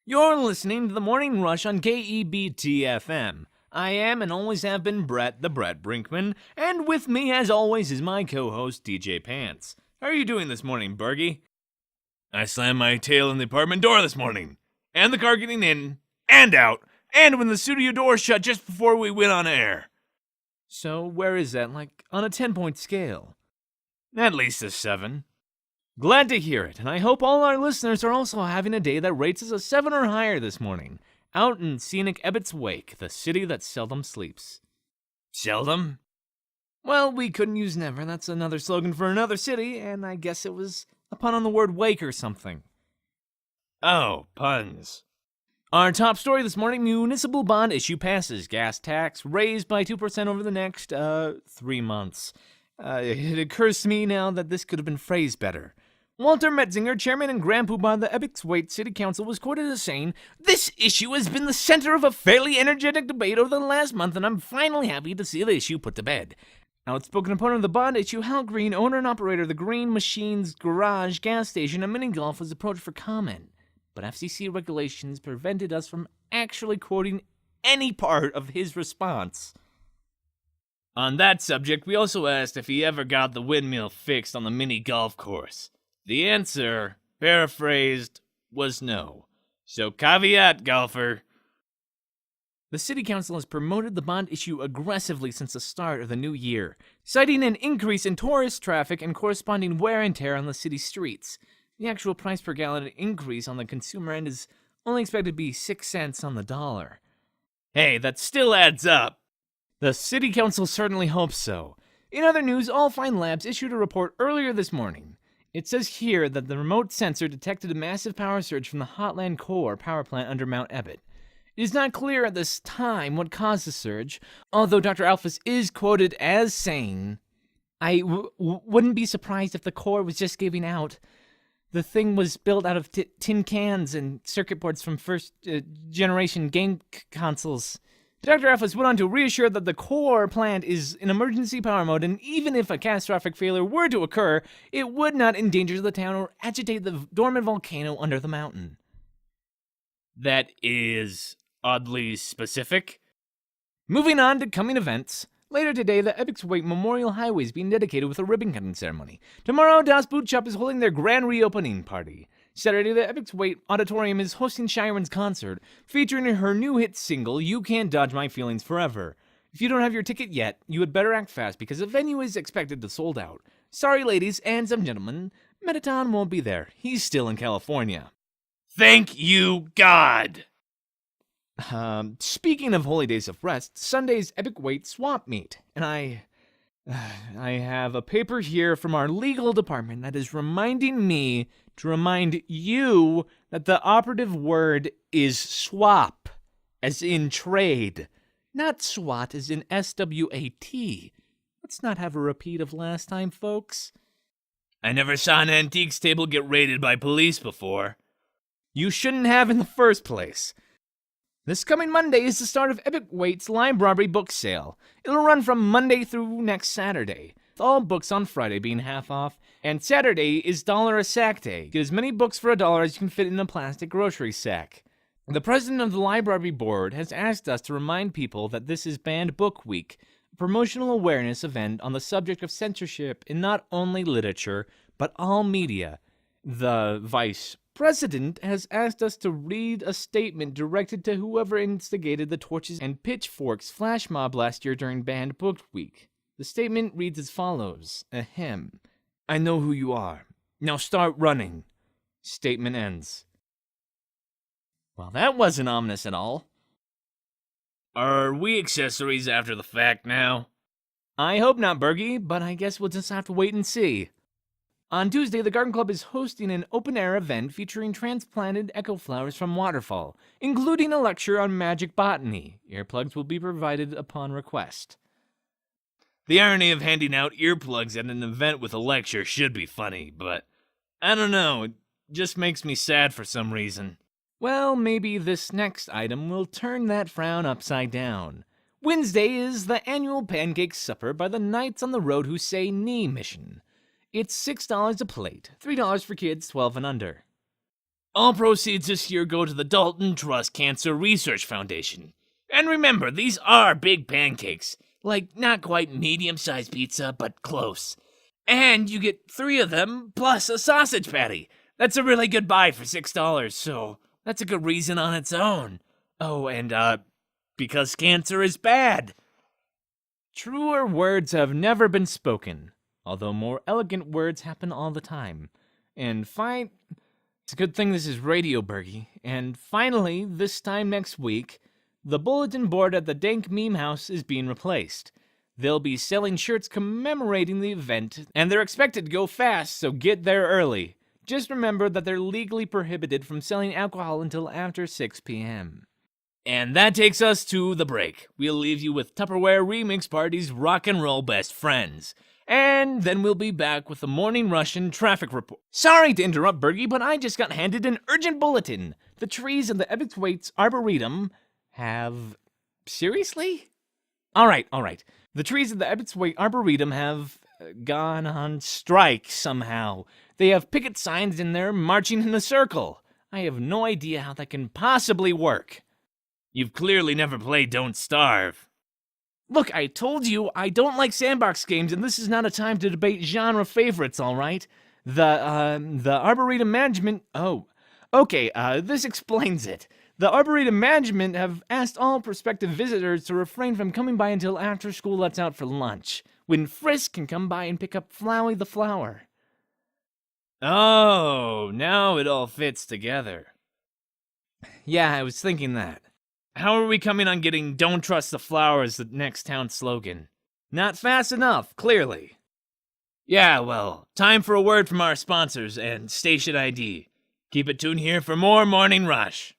You're listening to the Morning Rush on KEBT FM. I am and always have been Brett, the Brett Brinkman, and with me, as always, is my co-host, DJ Pantz. How are you doing this morning, Bergie? I slammed my tail in the apartment door this morning, and the car getting in, and out, and when the studio door shut just before we went on air. So where is that, like, on a 10-point scale? At least a 7. Glad to hear it, and I hope all our listeners are also having a day that rates as a 7 or higher this morning, out in scenic Ebott's wake, the city that seldom sleeps. Seldom? Well, we couldn't use never. That's another slogan for another city, and I guess it was a pun on the word wake or something. Oh, puns. Our top story this morning, municipal bond issue passes. Gas tax raised by 2% over the next, 3 months. It occurs to me now that this could have been phrased better. Walter Metzinger, chairman and grand poobah of the Ebott's Wake City Council, was quoted as saying, "This issue has been the center of a fairly energetic debate over the last month, and I'm finally happy to see the issue put to bed." Outspoken opponent of the bond issue, Hal Green, owner and operator of the Green Machines Garage gas station and mini golf, was approached for comment. But FCC regulations prevented us from actually quoting any part of his response. On that subject, we also asked if he ever got the windmill fixed on the mini golf course. The answer, paraphrased, was no. So caveat, golfer. The City Council has promoted the bond issue aggressively since the start of the new year, citing an increase in tourist traffic and corresponding wear and tear on the city streets. The actual price per gallon increase on the consumer end is only expected to be 6 cents on the dollar. Hey, that still adds up. The City Council certainly hopes so. In other news, All Fine Labs issued a report earlier this morning. It says here that the remote sensor detected a massive power surge from the Hotland Core power plant under Mount Ebott. It is not clear at this time what caused the surge, although Dr. Alphys is quoted as saying, "I wouldn't be surprised if the core was just giving out. The thing was built out of tin cans and circuit boards from first-generation game consoles." Dr. Alphys went on to reassure that the core plant is in emergency power mode, and even if a catastrophic failure were to occur, it would not endanger the town or agitate the dormant volcano under the mountain. That is oddly specific. Moving on to coming events. Later today, the Ebott's Wake Memorial Highway is being dedicated with a ribbon-cutting ceremony. Tomorrow, Das Boot Shop is holding their grand reopening party. Saturday, the Ebott's Wake Auditorium is hosting Shiren's concert, featuring her new hit single, "You Can't Dodge My Feelings Forever." If you don't have your ticket yet, you had better act fast because the venue is expected to sold out. Sorry, ladies and some gentlemen, Metaton won't be there. He's still in California. Thank you, God! Speaking of holy days of rest, Sunday's Epic Weight Swap Meet, and I have a paper here from our legal department that is reminding me to remind you that the operative word is swap, as in trade, not SWAT as in SWAT. Let's not have a repeat of last time, folks. I never saw an antiques table get raided by police before. You shouldn't have in the first place. This coming Monday is the start of Epic Weight's library book sale. It'll run from Monday through next Saturday, with all books on Friday being half off, and Saturday is $1 a sack day. Get as many books for $1 as you can fit in a plastic grocery sack. The president of the library board has asked us to remind people that this is Banned Book Week, a promotional awareness event on the subject of censorship in not only literature, but all media. The vice president has asked us to read a statement directed to whoever instigated the torches and pitchforks flash mob last year during Banned Book Week. The statement reads as follows. Ahem. I know who you are. Now start running. Statement ends. Well, that wasn't ominous at all. Are we accessories after the fact now? I hope not, Bergie, but I guess we'll just have to wait and see. On Tuesday, the Garden Club is hosting an open-air event featuring transplanted echo flowers from Waterfall, including a lecture on magic botany. Earplugs will be provided upon request. The irony of handing out earplugs at an event with a lecture should be funny, but I don't know, it just makes me sad for some reason. Well, maybe this next item will turn that frown upside down. Wednesday is the annual pancake supper by the Knights on the Road Who Say Knee mission. It's $6 a plate, $3 for kids 12 and under. All proceeds this year go to the Dalton Trust Cancer Research Foundation. And remember, these are big pancakes. Like, not quite medium-sized pizza, but close. And you get 3 of them, plus a sausage patty. That's a really good buy for $6, so that's a good reason on its own. Oh, and, because cancer is bad. Truer words have never been spoken, although more elegant words happen all the time. And it's a good thing this is Radio Bergie. And finally, this time next week, the bulletin board at the Dank Meme House is being replaced. They'll be selling shirts commemorating the event, and they're expected to go fast, so get there early. Just remember that they're legally prohibited from selling alcohol until after 6 p.m. And that takes us to the break. We'll leave you with Tupperware Remix Party's Rock and Roll Best Friends. And then we'll be back with the Morning Russian traffic report. Sorry to interrupt, Bergie, but I just got handed an urgent bulletin. The trees in the Ebott Waite's Arboretum have... Seriously? All right. The trees in the Ebott Waite Arboretum have gone on strike somehow. They have picket signs in there marching in a circle. I have no idea how that can possibly work. You've clearly never played Don't Starve. Look, I told you I don't like sandbox games, and this is not a time to debate genre favorites, all right? The Arboretum management... Oh, okay, this explains it. The Arboretum management have asked all prospective visitors to refrain from coming by until after school lets out for lunch, when Frisk can come by and pick up Flowey the flower. Oh, now it all fits together. Yeah, I was thinking that. How are we coming on getting Don't Trust the Flower as the next town slogan? Not fast enough, clearly. Yeah, well, time for a word from our sponsors and station ID. Keep it tuned here for more Morning Rush.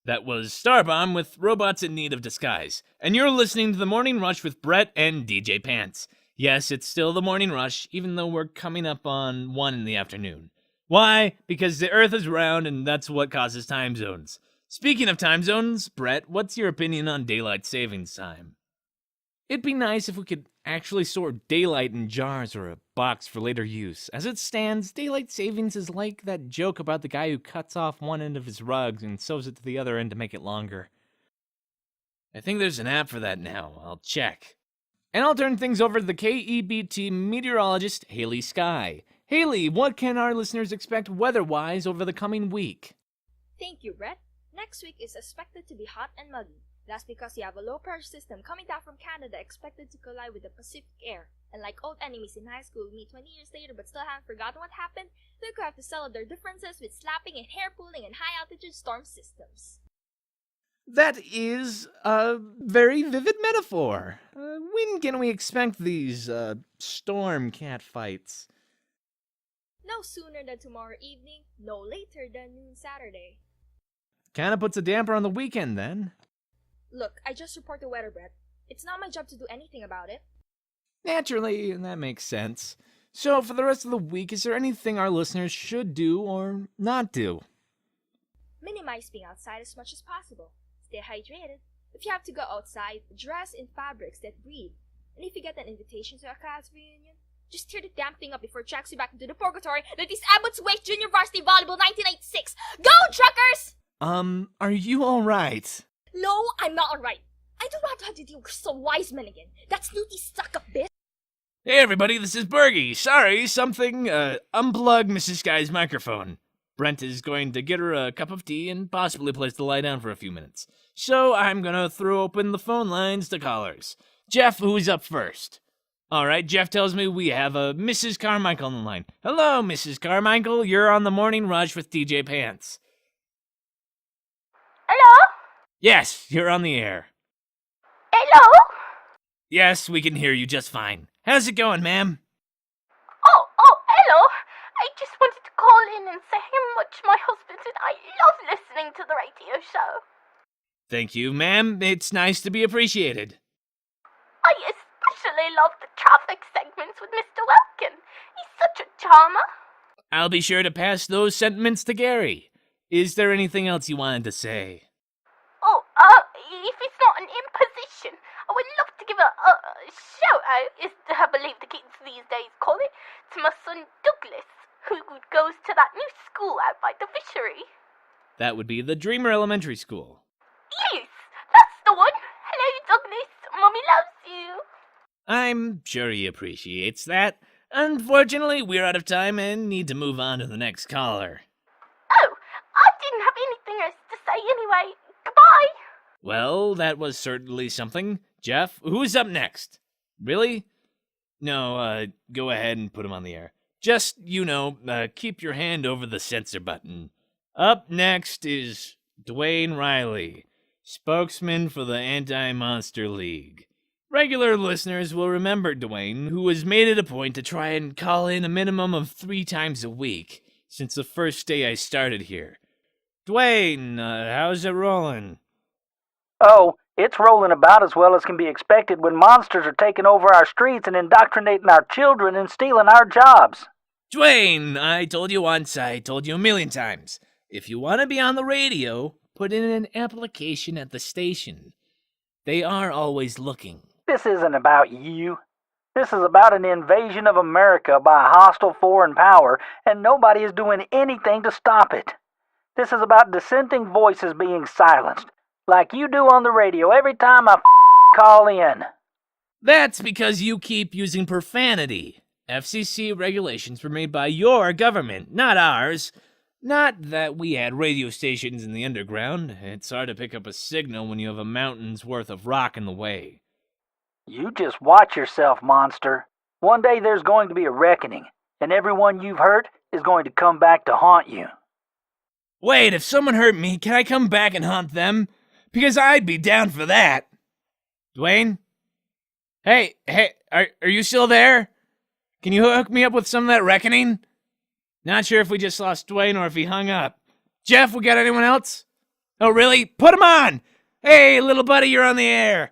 That was Starbomb with Robots in Need of Disguise. And you're listening to The Morning Rush with Brett and DJ Pantz. Yes, it's still The Morning Rush, even though we're coming up on 1 in the afternoon. Why? Because the Earth is round and that's what causes time zones. Speaking of time zones, Brett, what's your opinion on daylight savings time? It'd be nice if we could actually store daylight in jars or a box for later use. As it stands, daylight savings is like that joke about the guy who cuts off one end of his rug and sews it to the other end to make it longer. I think there's an app for that now. I'll check. And I'll turn things over to the KEBT meteorologist, Hailey Skye. Hailey, what can our listeners expect weather-wise over the coming week? Thank you, Brett. Next week is expected to be hot and muggy. That's because you have a low-pressure system coming down from Canada expected to collide with the Pacific air. And like old enemies in high school meet 20 years later but still haven't forgotten what happened, they're going to have to settle their differences with slapping and hair pulling and high-altitude storm systems. That is a very vivid metaphor. When can we expect these, storm cat fights? No sooner than tomorrow evening, no later than noon Saturday. Kinda puts a damper on the weekend then. Look, I just report the weather, Brett. It's not my job to do anything about it. Naturally, and that makes sense. So, for the rest of the week, is there anything our listeners should do or not do? Minimize being outside as much as possible. Stay hydrated. If you have to go outside, dress in fabrics that breathe. And if you get an invitation to a class reunion, just tear the damn thing up before it tracks you back into the purgatory that is Abbott's Way Junior Varsity Volleyball 1986. Go, truckers! Are you alright? No, I'm not alright. I don't know how to have to deal with Crystal Wiseman again. That snooty suck-up bitch. Hey everybody, this is Bergie. Sorry, unplug Mrs. Skye's microphone. Brent is going to get her a cup of tea and possibly place the lie down for a few minutes. So I'm gonna throw open the phone lines to callers. Jeff, who's up first? Alright, Jeff tells me we have a Mrs. Carmichael on the line. Hello, Mrs. Carmichael, you're on the Morning Rush with DJ Pantz. Hello? Yes, you're on the air. Hello? Yes, we can hear you just fine. How's it going, ma'am? Oh, hello. I just wanted to call in and say how much my husband and I love listening to the radio show. Thank you, ma'am. It's nice to be appreciated. I especially love the traffic segments with Mr. Welkin. He's such a charmer. I'll be sure to pass those sentiments to Gary. Is there anything else you wanted to say? Oh, if it's not an imposition, I would love to give a shout-out, as I believe the kids these days call it, to my son Douglas, who goes to that new school out by the fishery. That would be the Dreemurr Elementary School. Yes, that's the one. Hello, Douglas. Mommy loves you. I'm sure he appreciates that. Unfortunately, we're out of time and need to move on to the next caller. Oh, I didn't have anything else to say anyway. Goodbye. Well, that was certainly something. Jeff, who's up next? Really? No, go ahead and put him on the air. Just, keep your hand over the censor button. Up next is Dwyne Riley, spokesman for the Anti-Monster League. Regular listeners will remember Dwyne, who has made it a point to try and call in a minimum of 3 times a week since the first day I started here. Dwyne, how's it rolling? Oh, it's rolling about as well as can be expected when monsters are taking over our streets and indoctrinating our children and stealing our jobs. Dwyne, I told you once, I told you a million times. If you want to be on the radio, put in an application at the station. They are always looking. This isn't about you. This is about an invasion of America by a hostile foreign power, and nobody is doing anything to stop it. This is about dissenting voices being silenced, like you do on the radio every time I call in. That's because you keep using profanity. FCC regulations were made by your government, not ours. Not that we had radio stations in the underground. It's hard to pick up a signal when you have a mountain's worth of rock in the way. You just watch yourself, monster. One day there's going to be a reckoning, and everyone you've hurt is going to come back to haunt you. Wait, if someone hurt me, can I come back and haunt them? Because I'd be down for that. Dwyne? Hey, are you still there? Can you hook me up with some of that reckoning? Not sure if we just lost Dwyne or if he hung up. Jeff, we got anyone else? Oh, really? Put him on! Hey, little buddy, you're on the air.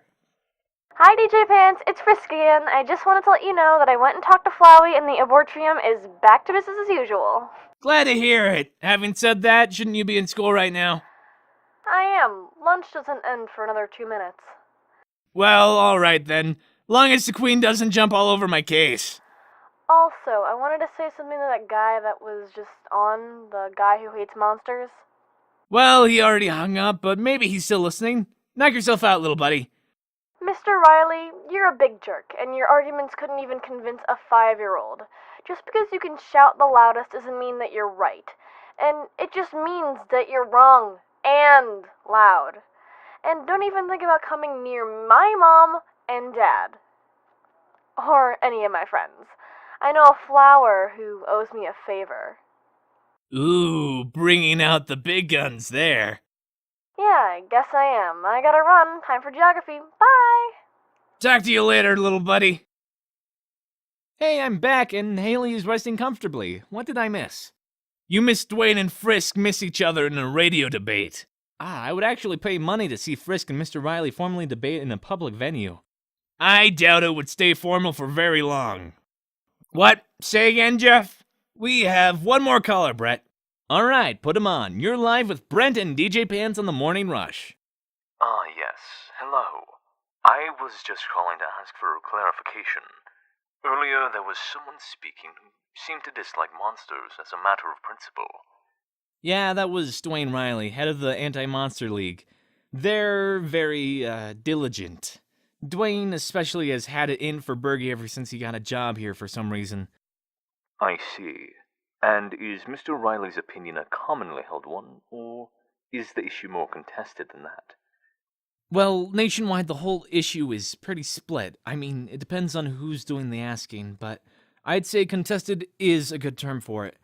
Hi, DJ Pantz. It's Frisk again. I just wanted to let you know that I went and talked to Flowey and the abortrium is back to business as usual. Glad to hear it. Having said that, shouldn't you be in school right now? I am. Lunch doesn't end for another 2 minutes. Well, alright then. Long as the queen doesn't jump all over my case. Also, I wanted to say something to that guy that was just on, the guy who hates monsters. Well, he already hung up, but maybe he's still listening. Knock yourself out, little buddy. Mr. Riley, you're a big jerk, and your arguments couldn't even convince a 5-year-old. Just because you can shout the loudest doesn't mean that you're right. And it just means that you're wrong and loud. And don't even think about coming near my mom and dad. Or any of my friends. I know a flower who owes me a favor. Ooh, bringing out the big guns there. Yeah, I guess I am. I gotta run. Time for geography. Bye! Talk to you later, little buddy. Hey, I'm back, and Hailey is resting comfortably. What did I miss? You missed Dwyne and Frisk miss each other in a radio debate. I would actually pay money to see Frisk and Mr. Riley formally debate in a public venue. I doubt it would stay formal for very long. What? Say again, Jeff? We have one more caller, Brett. All right, put him on. You're live with Brett and DJ Pantz on the Morning Rush. Yes. Hello. I was just calling to ask for clarification. Earlier, there was someone speaking who seemed to dislike monsters as a matter of principle. Yeah, that was Dwyne Riley, head of the Anti-Monster League. They're very, diligent. Dwyne especially has had it in for Bergie ever since he got a job here for some reason. I see. And is Mr. Riley's opinion a commonly held one, or is the issue more contested than that? Well, nationwide, the whole issue is pretty split. I mean, it depends on who's doing the asking, but I'd say contested is a good term for it.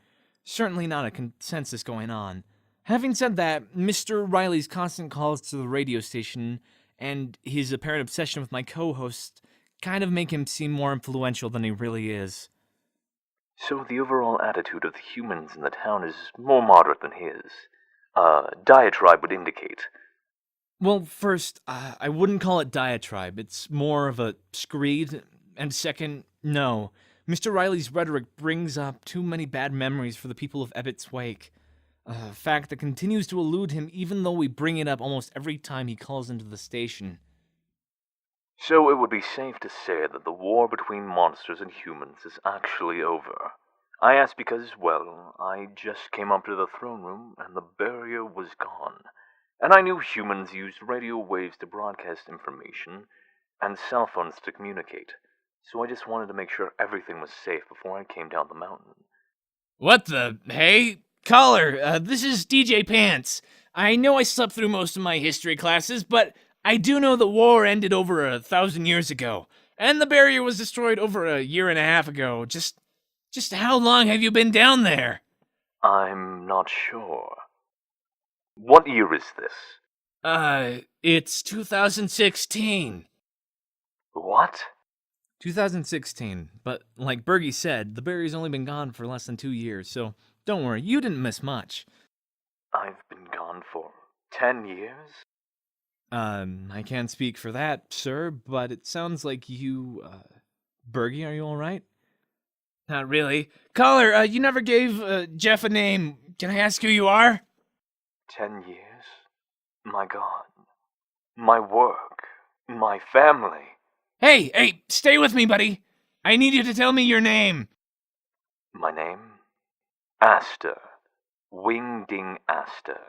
Certainly not a consensus going on. Having said that, Mr. Riley's constant calls to the radio station and his apparent obsession with my co-host kind of make him seem more influential than he really is. So the overall attitude of the humans in the town is more moderate than his. Diatribe would indicate. Well, first, I wouldn't call it diatribe. It's more of a screed. And second, no. Mr. Riley's rhetoric brings up too many bad memories for the people of Ebott's wake. A fact that continues to elude him even though we bring it up almost every time he calls into the station. So it would be safe to say that the war between monsters and humans is actually over. I ask because, well, I just came up to the throne room and the barrier was gone. And I knew humans used radio waves to broadcast information and cell phones to communicate. So I just wanted to make sure everything was safe before I came down the mountain. What the? Hey, caller, this is DJ Pantz. I know I slept through most of my history classes, but I do know the war ended over 1,000 years ago, and the barrier was destroyed over 1.5 years ago. Just how long have you been down there? I'm not sure. What year is this? It's 2016. What? 2016, but like Bergie said, the barrier's only been gone for less than 2 years, so don't worry, you didn't miss much. I've been gone for 10 years? I can't speak for that, sir, but it sounds like you, Bergie, are you alright? Not really. Caller, you never gave, Jeff a name. Can I ask who you are? 10 years? My God. My work. My family. Hey, stay with me, buddy. I need you to tell me your name. My name? Aster. Wingding Aster.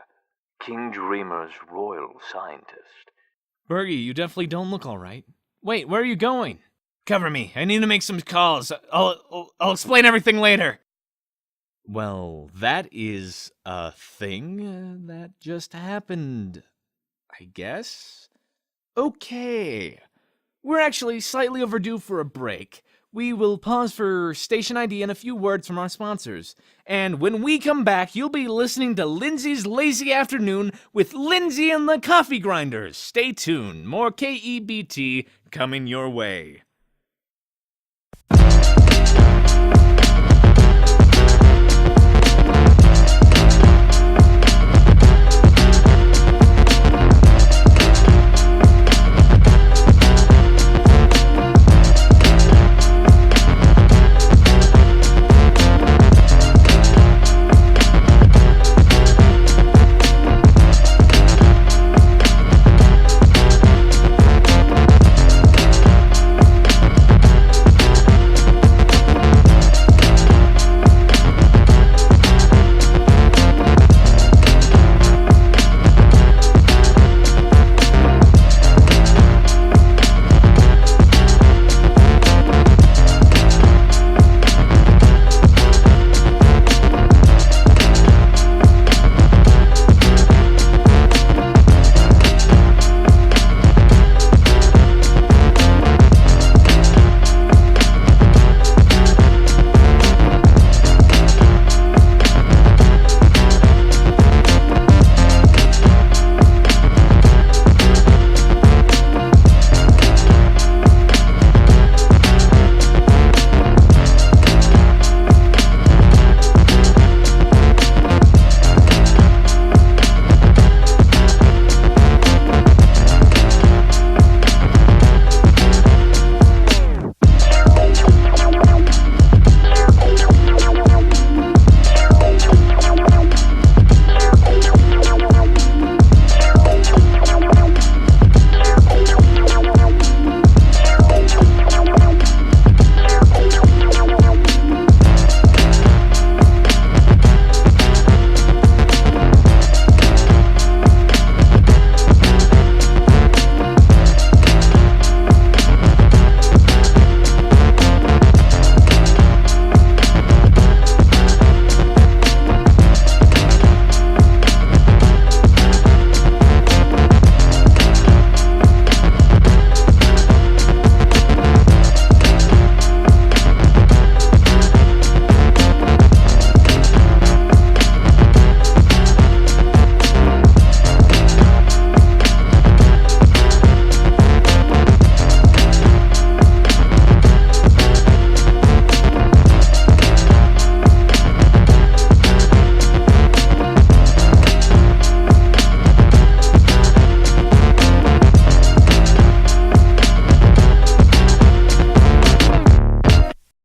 King Dreemurr's royal scientist. Bergie, you definitely don't look alright. Wait, where are you going? Cover me. I need to make some calls. I'll explain everything later. Well, that is a thing that just happened, I guess? Okay. We're actually slightly overdue for a break. We will pause for station ID and a few words from our sponsors. And when we come back, you'll be listening to Lindsay's Lazy Afternoon with Lindsay and the Coffee Grinders. Stay tuned. More KEBT coming your way.